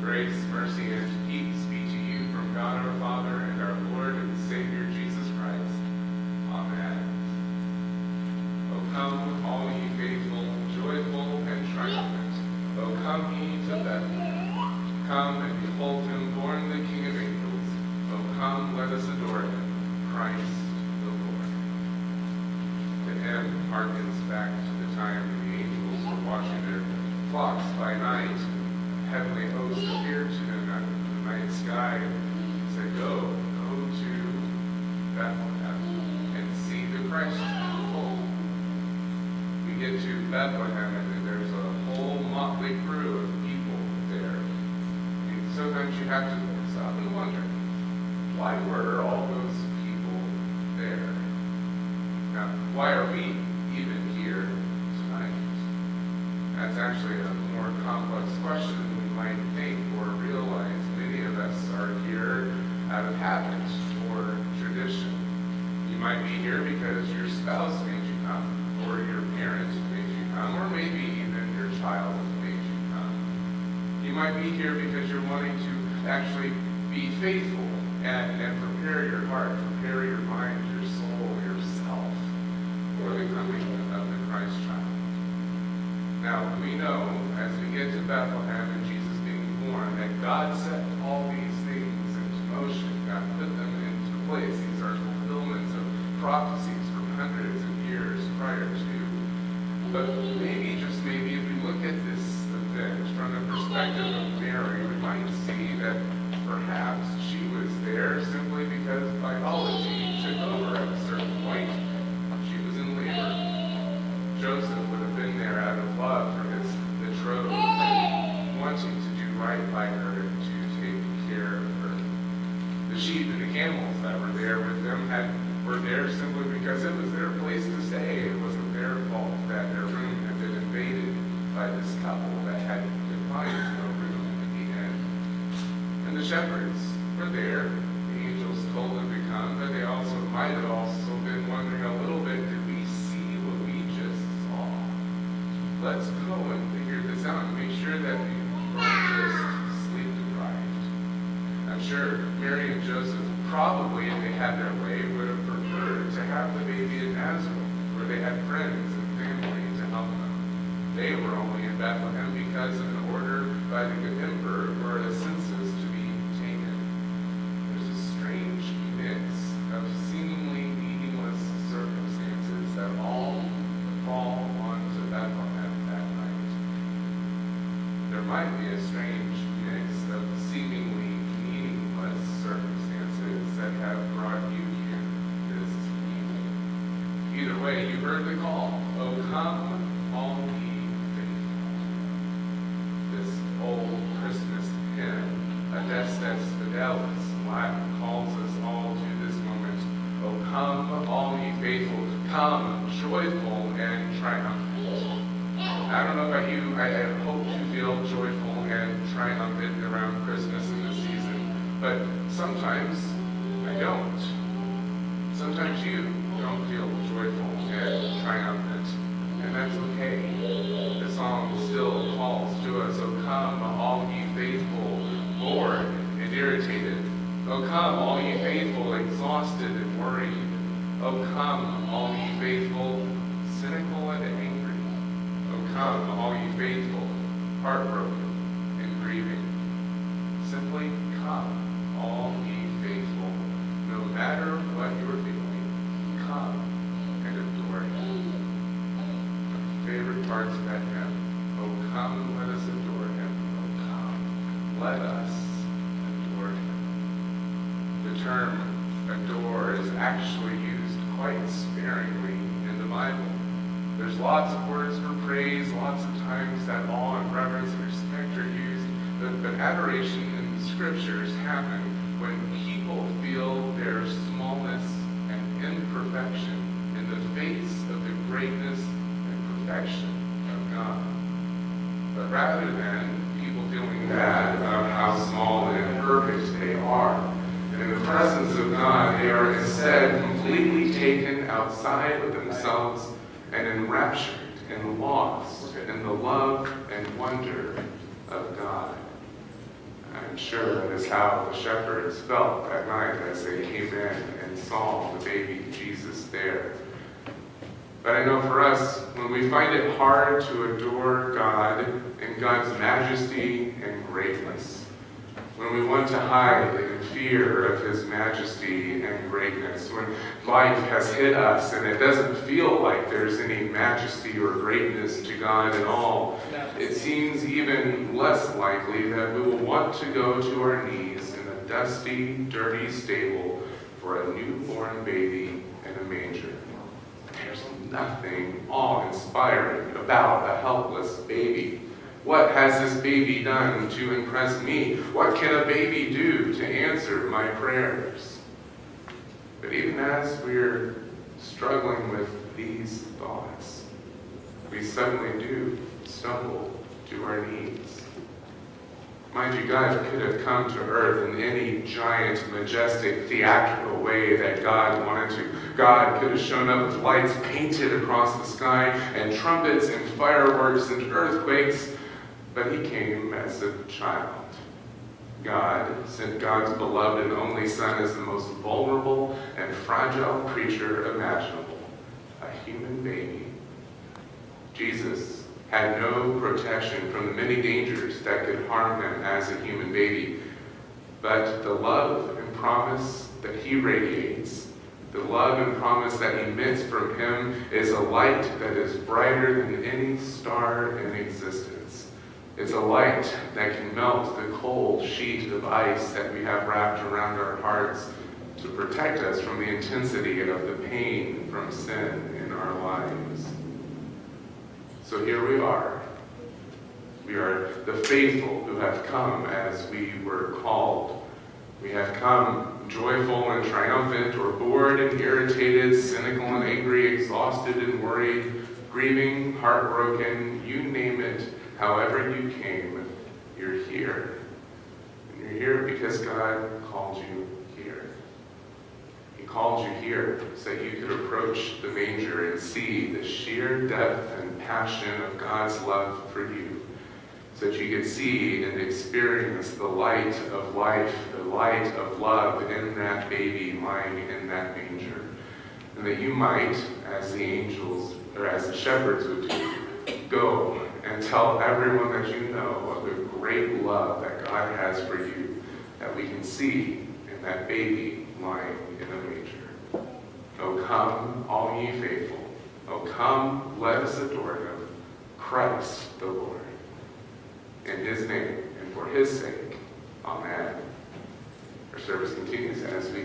Grace, mercy, and peace be to you from God our Father and our Lord and Savior Jesus Christ. Amen. O come, all ye faithful, joyful, and triumphant. O come ye to Bethlehem. Come and behold him born the King of angels. O come, let us adore him, Christ the Lord. The hymn harkens back to the time when the angels were watching their flocks by night. Heavenly host appeared to them in the night sky and said, Go to Bethlehem and see the Christ child. We get to Bethlehem and there's a whole motley crew of people there. And sometimes you have to stop and wonder, why were all those people there? Now, why are we even here tonight? That's actually a more complex question than we might think or realize. Many of us are here out of habit or tradition. You might be here because your spouse made you come, or your parents made you come, or maybe even your child made you come. You might be here because you're wanting to actually be faithful and prepare your heart, prepare your mind, your soul, yourself for the coming of the Christ child. Now, we know, as we get to Bethlehem and Jesus being born, that God set all these things into motion. God put them into place. These are fulfillments of prophecies from hundreds of years prior to. But maybe, just maybe, if we look at this event from the perspective of Mary, we might see that perhaps she was there simply because biology took over at a certain point. She was in labor. Joseph would have been there out of love for his betrothed, wanting to do right by her and to take care of her. The sheep and the camels that were there with them were there simply because it was their place to stay. It wasn't their fault that their room had been invaded by this couple that had to find no room at the inn. And the shepherds were there. The angels told them to come, but they also might have also been wondering a little bit, did we see what we just saw? Let's go and figure this out and make sure that we weren't just sleep deprived. I'm sure Mary and Joseph probably, if they had their way, would have preferred to have the baby in Nazareth, where they had friends and family to help them. They were only in Bethlehem because of an order by the good emperor for a census to be taken. There's a strange mix of seemingly meaningless circumstances that all fall onto Bethlehem that night. There might be a strange mix of seemingly meaningless circumstances that have brought you here this evening. Either way, you heard the call. Oh, come, all ye faithful. This old Christmas hymn, Adestes Fidelis, in Latin, calls us all to this moment. Oh, come, all ye faithful, come, joyful and triumphant. I don't know about you, I hope to feel joyful and triumphant around Christmas in this season, but sometimes I don't. Sometimes you don't feel joyful and triumphant, and that's okay. The song still calls to us, oh come, all ye faithful, bored and irritated. Oh come, all ye faithful, exhausted and worried. Oh come, all ye faithful, cynical and angry. Oh come, all ye faithful, heartbroken and grieving. Simply come, all ye faithful, no matter what you're feeling, come and adore him. Favorite parts of that hymn. Oh come, let us adore him. Oh come, let us adore him. The term adore is actually used quite sparingly in the Bible. There's lots of words for praise, lots of times that awe and reverence and respect are used, but adoration in the scriptures happen when people feel their smallness and imperfection in the face of the greatness and perfection of God. But rather than people feeling bad about how small and imperfect they are, in the presence of God, they are instead completely taken outside of themselves and enraptured and lost in the love and wonder of God. I'm sure that is how the shepherds felt that night as they came in and saw the baby Jesus there. But I know for us, when we find it hard to adore God and God's majesty and greatness, when we want to hide in fear of his majesty and greatness, when life has hit us and it doesn't feel like there's any majesty or greatness to God at all, it seems even less likely that we will want to go to our knees in a dusty, dirty stable for a newborn baby in a manger. There's nothing awe-inspiring about a helpless baby. What has this baby done to impress me? What can a baby do to answer my prayers? But even as we're struggling with these thoughts, we suddenly do stumble to our knees. Mind you, God could have come to earth in any giant, majestic, theatrical way that God wanted to. God could have shown up with lights painted across the sky and trumpets and fireworks and earthquakes, but he came as a child. God sent God's beloved and only Son as the most vulnerable and fragile creature imaginable, a human baby. Jesus had no protection from the many dangers that could harm him as a human baby, but the love and promise that he radiates, the love and promise that emits from him, is a light that is brighter than any star in existence. It's a light that can melt the cold sheet of ice that we have wrapped around our hearts to protect us from the intensity of the pain from sin in our lives. So here we are. We are the faithful who have come as we were called. We have come joyful and triumphant, or bored and irritated, cynical and angry, exhausted and worried, grieving, heartbroken, you name it. However you came, you're here. And you're here because God called you here. He called you here so that you could approach the manger and see the sheer depth and passion of God's love for you, so that you could see and experience the light of life, the light of love in that baby lying in that manger. And that you might, as the angels, or as the shepherds would do, go and tell everyone that you know of the great love that God has for you, that we can see in that baby lying in a manger. Oh, come, all ye faithful. Oh, come, let us adore him, Christ the Lord. In his name and for his sake, amen. Our service continues as we